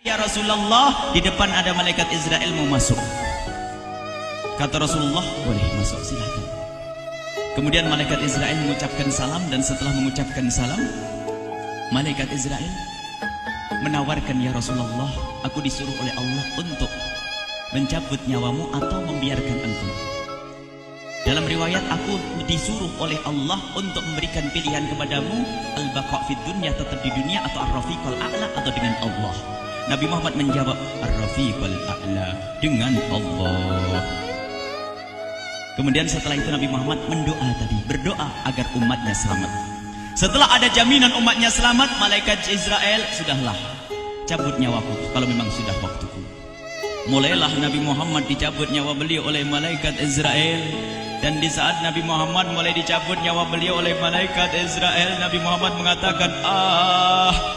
Ya Rasulullah, di depan ada malaikat Israel mau masuk. Kata Rasulullah, boleh masuk, silakan. Kemudian malaikat Israel mengucapkan salam, dan setelah mengucapkan salam, malaikat Israel menawarkan, ya Rasulullah, aku disuruh oleh Allah untuk mencabut nyawamu atau membiarkan engkau. Dalam riwayat, aku disuruh oleh Allah untuk memberikan pilihan kepadamu, al-baqa' fid dunya, tetap di dunia, atau ar-rafiqul a'la, atau dengan Allah. Nabi Muhammad menjawab, ar-rafiqul a'la, dengan Allah. Kemudian setelah itu Nabi Muhammad berdoa agar umatnya selamat. Setelah ada jaminan umatnya selamat, malaikat Israel, sudahlah, cabut nyawaku kalau memang sudah waktuku. Mulailah Nabi Muhammad dicabut nyawa beliau oleh malaikat Israel. Dan di saat Nabi Muhammad mulai dicabut nyawa beliau oleh malaikat Israel, Nabi Muhammad mengatakan,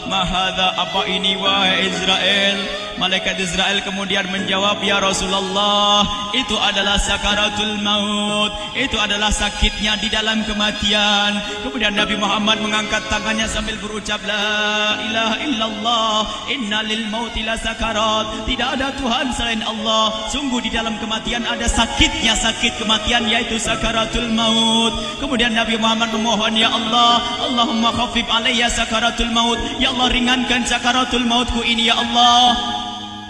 mahadha, apa ini wahai Israel? Malaikat Israel kemudian menjawab, ya Rasulullah, itu adalah sakaratul maut, itu adalah sakitnya di dalam kematian. Kemudian Nabi Muhammad mengangkat tangannya sambil berucap, la ilaha illallah, inna lil mauti la sakarat, tidak ada Tuhan selain Allah, sungguh di dalam kematian ada sakitnya, sakit kematian, yaitu sakaratul maut. Kemudian Nabi Muhammad memohon, ya Allah, Allahumma khafif alayya sakaratul maut, ya Allah, ringankan sakaratul mautku ini, ya Allah.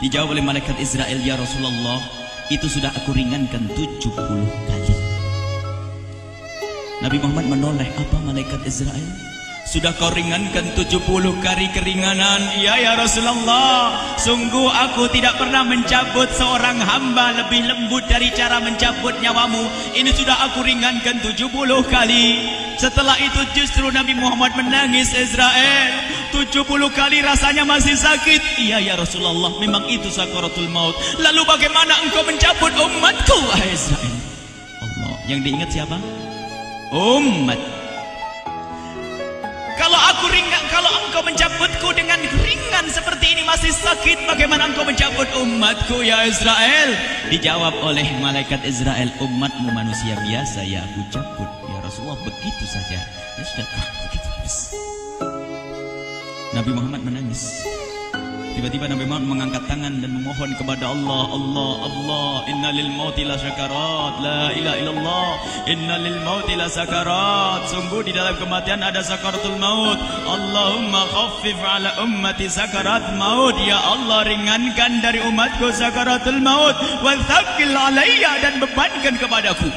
Dijawab oleh malaikat Israel, ya Rasulullah, itu sudah aku ringankan 70 kali. Nabi Muhammad menoleh, apa malaikat Israel? Sudah kau ringankan 70 kali keringanan? Iya ya Rasulullah, sungguh aku tidak pernah mencabut seorang hamba lebih lembut dari cara mencabut nyawamu. Ini sudah aku ringankan 70 kali. Setelah itu justru Nabi Muhammad menangis, Israel, 70 kali rasanya masih sakit. Iya ya Rasulullah, memang itu sakaratul maut. Lalu bagaimana engkau mencabut umatku, wahai Israel? Allah, yang diingat siapa? Umat. Kalau engkau mencabutku dengan ringan seperti ini masih sakit, bagaimana engkau mencabut umatku, ya Israel? Dijawab oleh malaikat Israel, umatmu manusia biasa, ya aku cabut. Ya Rasulullah, begitu saja. Ya sudah, begitu. Nabi Muhammad menangis. Tiba-tiba Nabi Muhammad mengangkat tangan dan memohon kepada Allah, Allah, Allah, inna lil mauti la sakarat, la ilaha illallah, inna lil mauti la sakarat, sungguh di dalam kematian ada sakaratul maut. Allahumma khaffif ala ummati sakarat maut, ya Allah, ringankan dari umatku sakaratul maut, wa thaqqil alayya, dan bebankan kepadaku.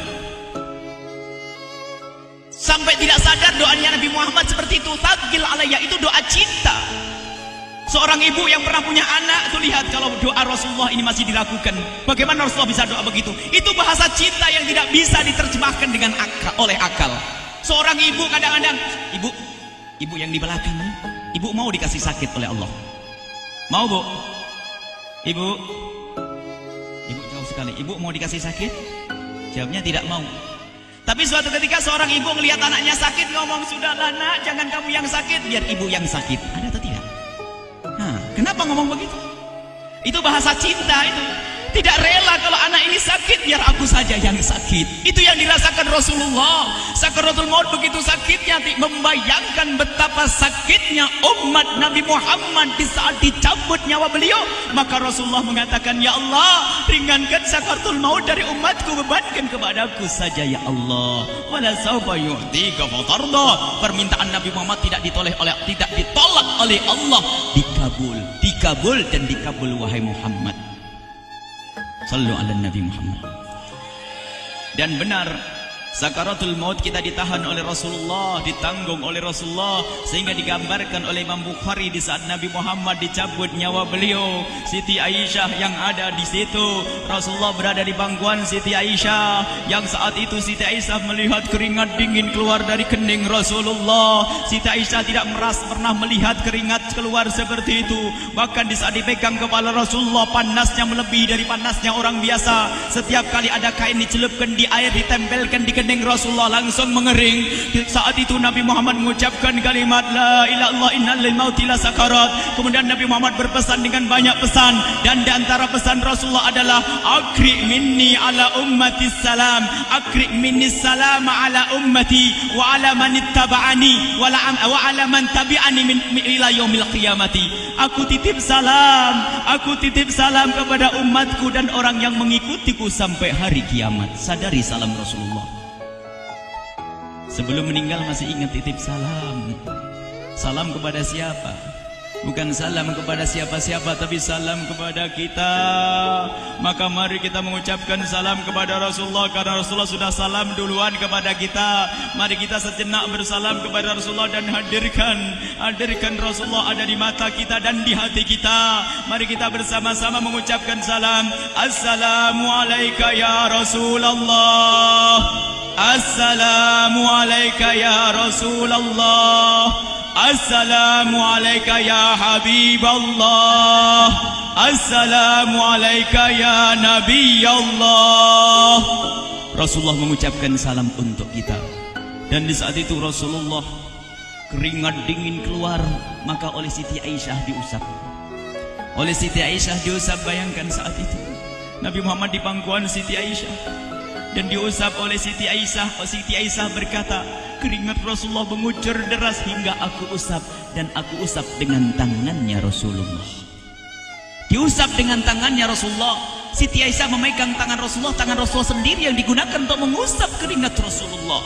Sampai tidak sadar doanya Nabi Muhammad seperti itu, thaqqil alayya, itu doa cinta. Seorang ibu yang pernah punya anak, tuh lihat kalau doa Rasulullah ini masih dilakukan. Bagaimana Rasulullah bisa doa begitu? Itu bahasa cinta yang tidak bisa diterjemahkan dengan oleh akal. Seorang ibu kadang-kadang, ibu yang di belakang, ibu mau dikasih sakit oleh Allah? Mau, Bu? Ibu jauh sekali. Ibu mau dikasih sakit? Jawabnya tidak mau. Tapi suatu ketika seorang ibu melihat anaknya sakit, ngomong, sudahlah nak, jangan kamu yang sakit, biar ibu yang sakit. Ada atau tidak? Kenapa ngomong begitu? Itu bahasa cinta itu. Tidak rela kalau anak ini sakit, biar aku saja yang sakit. Itu yang dirasakan Rasulullah. Sakaratul maut begitu sakitnya, membayangkan betapa sakitnya umat Nabi Muhammad di saat dicabut nyawa beliau. Maka Rasulullah mengatakan, ya Allah, ringankan sakaratul maut dari umatku, bebankan kepadaku saja, ya Allah. Wala sawfa yu'tika fatarda. Permintaan Nabi Muhammad tidak ditolak oleh Allah, dikabul dan dikabul, wahai Muhammad. Sallu ala Nabi Muhammad. Dan benar, sakaratul maut kita ditahan oleh Rasulullah, ditanggung oleh Rasulullah, sehingga digambarkan oleh Imam Bukhari di saat Nabi Muhammad dicabut nyawa beliau, Siti Aisyah yang ada di situ. Rasulullah berada di pangkuan Siti Aisyah, yang saat itu Siti Aisyah melihat keringat dingin keluar dari kening Rasulullah. Siti Aisyah tidak pernah melihat keringat keluar seperti itu. Bahkan di saat dipegang kepala Rasulullah, panasnya melebihi dari panasnya orang biasa. Setiap kali ada kain dicelupkan di air, ditempelkan di kening Rasulullah langsung mengering. Saat itu Nabi Muhammad mengucapkan kalimat la ilaha illallah innal lil mauti lasakarat. Kemudian Nabi Muhammad berpesan dengan banyak pesan, dan di antara pesan Rasulullah adalah akri minni ala ummati salam, akri minni salam ala ummati wa ala man ittaba'ani wa ala man tabi'ani min ila yaumil qiyamati. Aku titip salam kepada umatku dan orang yang mengikutiku sampai hari kiamat. Sadari salam Rasulullah. Sebelum meninggal masih ingat titip salam. Salam kepada siapa? Bukan salam kepada siapa-siapa, tapi salam kepada kita. Maka mari kita mengucapkan salam kepada Rasulullah, karena Rasulullah sudah salam duluan kepada kita. Mari kita sejenak bersalam kepada Rasulullah dan hadirkan Rasulullah ada di mata kita dan di hati kita. Mari kita bersama-sama mengucapkan salam. Assalamualaikum ya Rasulullah. Assalamualaikum ya Rasulullah. Assalamualaikum ya Habiballah. Assalamualaikum ya Nabi Allah. Rasulullah mengucapkan salam untuk kita. Dan di saat itu Rasulullah keringat dingin keluar, maka oleh Siti Aisyah diusap. Oleh Siti Aisyah diusap, bayangkan saat itu Nabi Muhammad di pangkuan Siti Aisyah dan diusap oleh Siti Aisyah. Siti Aisyah berkata, keringat Rasulullah mengucur deras hingga aku usap, dan aku usap dengan tangannya Rasulullah. Diusap dengan tangannya Rasulullah. Siti Aisyah memegang tangan Rasulullah sendiri yang digunakan untuk mengusap keringat Rasulullah.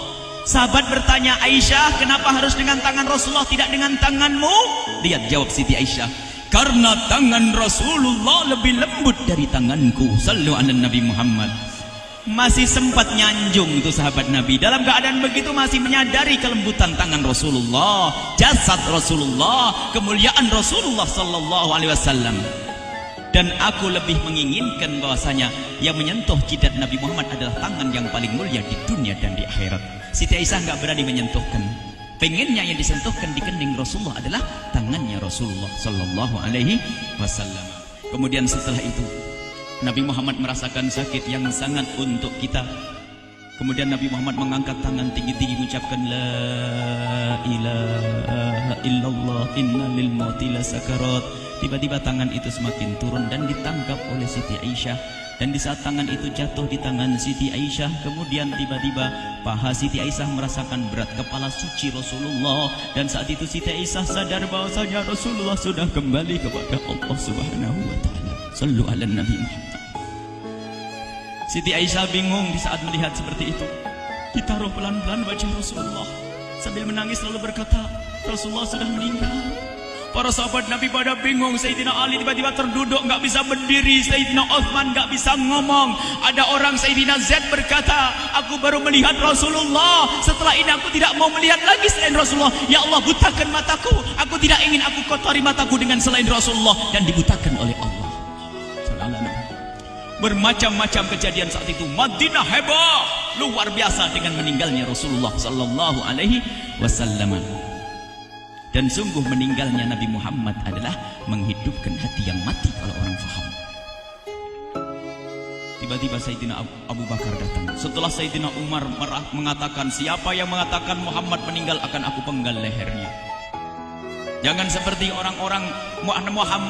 Sahabat bertanya, Aisyah, kenapa harus dengan tangan Rasulullah tidak dengan tanganmu? Lihat jawab Siti Aisyah, karena tangan Rasulullah lebih lembut dari tanganku. Sallu ala Nabi Muhammad. Masih sempat nyanjung itu sahabat Nabi. Dalam keadaan begitu masih menyadari kelembutan tangan Rasulullah, jasad Rasulullah, kemuliaan Rasulullah sallallahu alaihi wasallam. Dan aku lebih menginginkan bahwasanya yang menyentuh jidat Nabi Muhammad adalah tangan yang paling mulia di dunia dan di akhirat. Siti Aisyah enggak berani menyentuhkan. Pengennya yang disentuhkan di kening Rasulullah adalah tangannya Rasulullah sallallahu alaihi wasallam. Kemudian setelah itu Nabi Muhammad merasakan sakit yang sangat untuk kita. Kemudian Nabi Muhammad mengangkat tangan tinggi-tinggi mengucapkan la ilaha illallah inna lil mauti lasakarat. Tiba-tiba tangan itu semakin turun dan ditangkap oleh Siti Aisyah. Dan di saat tangan itu jatuh di tangan Siti Aisyah, kemudian tiba-tiba paha Siti Aisyah merasakan berat kepala suci Rasulullah. Dan saat itu Siti Aisyah sadar bahwasanya Rasulullah sudah kembali kepada Allah Subhanahu wa taala. Sallu ala Nabi Muhammad. Siti Aisyah bingung di saat melihat seperti itu. Ditaruh pelan-pelan wajah Rasulullah. Sambil menangis lalu berkata, Rasulullah sudah meninggal. Para sahabat Nabi pada bingung. Sayyidina Ali tiba-tiba terduduk, nggak bisa berdiri. Sayyidina Utsman nggak bisa ngomong. Ada orang Sayyidina Zaid berkata, aku baru melihat Rasulullah. Setelah ini aku tidak mau melihat lagi selain Rasulullah. Ya Allah, butakan mataku. Aku tidak ingin aku kotori mataku dengan selain Rasulullah. Dan dibutakan oleh Allah. Bermacam-macam kejadian saat itu. Madinah heboh, luar biasa dengan meninggalnya Rasulullah sallallahu alaihi wasallam. Dan sungguh meninggalnya Nabi Muhammad adalah menghidupkan hati yang mati kalau orang faham. Tiba-tiba Sayyidina Abu Bakar datang. Setelah Sayyidina Umar mengatakan, siapa yang mengatakan Muhammad meninggal akan aku penggal lehernya. Jangan seperti orang-orang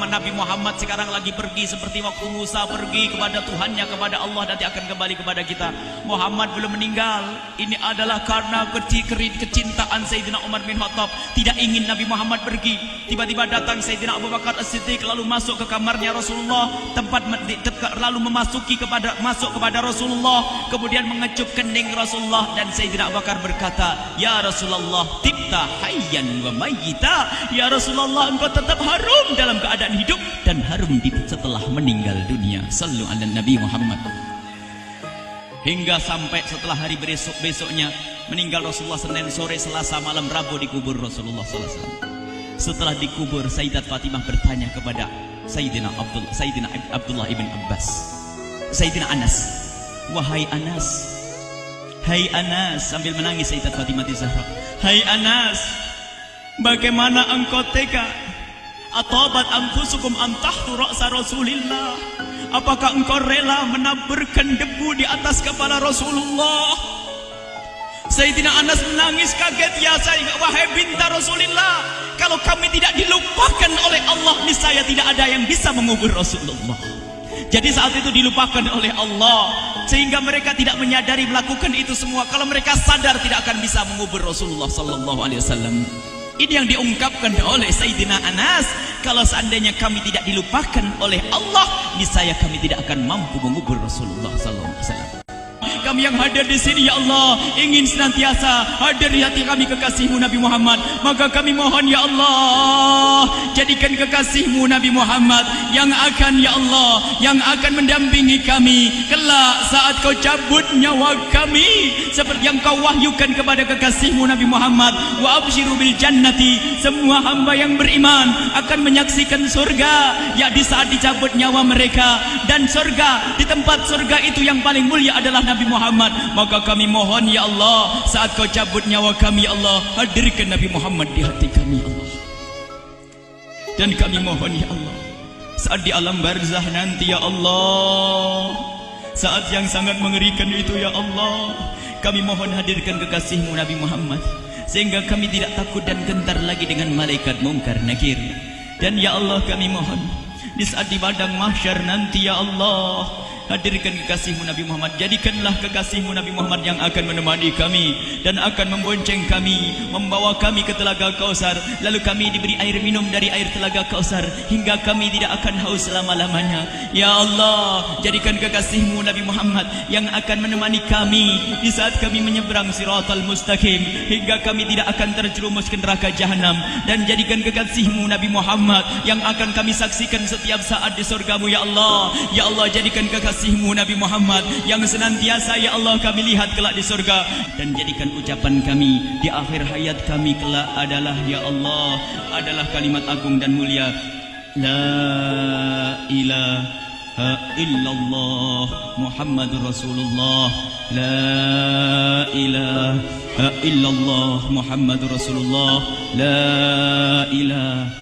Nabi Muhammad sekarang lagi pergi seperti waktu Musa pergi kepada Tuhannya, kepada Allah, nanti akan kembali kepada kita. Muhammad belum meninggal. Ini adalah karena kecintaan Sayyidina Umar bin Khattab, tidak ingin Nabi Muhammad pergi. Tiba-tiba datang Sayyidina Abu Bakar As-Siddiq lalu masuk ke kamarnya Rasulullah, lalu masuk kepada Rasulullah, kemudian mengecup kening Rasulullah. Dan Sayyidina Abu Bakar berkata, ya Rasulullah, tibta hayyan wa mayyita. Ya Rasulullah, engkau tetap harum dalam keadaan hidup dan harum setelah meninggal dunia. Sallu ala Nabi Muhammad. Hingga sampai setelah hari besoknya meninggal Rasulullah Senin sore, Selasa malam, Rabu dikubur Rasulullah sallallahu alaihi wasallam. Setelah dikubur, Sayyidat Fatimah bertanya kepada Sayyidina Abdullah ibn Abbas, Sayyidina Anas, wahai Anas, hai Anas, sambil menangis Sayyidat Fatimah Zahra, hai Anas, bagaimana engkau tega? Atabat anfusukum an tahtu ra'sa Rasulillah. Apakah engkau rela menaburkan debu di atas kepala Rasulullah? Sayyidina Anas menangis kaget, ya wahai binta Rasulullah, kalau kami tidak dilupakan oleh Allah, niscaya tidak ada yang bisa mengubur Rasulullah. Jadi saat itu dilupakan oleh Allah, sehingga mereka tidak menyadari melakukan itu semua. Kalau mereka sadar, tidak akan bisa mengubur Rasulullah sallallahu alaihi wasallam. Ini yang diungkapkan oleh Sayyidina Anas. Kalau seandainya kami tidak dilupakan oleh Allah, niscaya kami tidak akan mampu mengubur Rasulullah sallallahu alaihi wasallam. Kami yang hadir di sini, ya Allah, ingin senantiasa hadir di hati kami kekasih-Mu Nabi Muhammad. Maka kami mohon, ya Allah, jadikan kekasih-Mu Nabi Muhammad yang akan, ya Allah, yang akan mendampingi kami kelak saat Kau cabut nyawa kami, seperti yang Kau wahyukan kepada kekasih-Mu Nabi Muhammad. Wa absyiru bil jannati, semua hamba yang beriman akan menyaksikan surga, ya di saat dicabut nyawa mereka. Dan surga, di tempat surga itu yang paling mulia adalah Nabi Muhammad. Maka kami mohon, ya Allah, saat Kau cabut nyawa kami, ya Allah, hadirkan Nabi Muhammad di hati kami, ya Allah. Dan kami mohon, ya Allah, saat di alam barzah nanti, ya Allah, saat yang sangat mengerikan itu, ya Allah, kami mohon hadirkan kekasih-Mu Nabi Muhammad, sehingga kami tidak takut dan gentar lagi dengan malaikat mungkar nakir. Dan ya Allah, kami mohon di saat di padang mahsyar nanti, ya Allah, hadirkan kekasih-Mu Nabi Muhammad. Jadikanlah kekasih-Mu Nabi Muhammad yang akan menemani kami dan akan membonceng kami, membawa kami ke telaga Kausar. Lalu kami diberi air minum dari air telaga Kausar hingga kami tidak akan haus selama-lamanya. Ya Allah, jadikan kekasih-Mu Nabi Muhammad yang akan menemani kami di saat kami menyeberang Siratal Mustaqim hingga kami tidak akan terjerumus ke neraka Jahanam. Dan jadikan kekasih-Mu Nabi Muhammad yang akan kami saksikan setiap saat di surga-Mu, ya Allah. Ya Allah, jadikan kekasih-Mu Nabi Muhammad yang senantiasa, ya Allah, kami lihat kelak di surga. Dan jadikan ucapan kami di akhir hayat kami kelak adalah, ya Allah, adalah kalimat agung dan mulia, La ilaha illallah Muhammadur Rasulullah. La ilaha illallah Muhammadur Rasulullah. La ilaha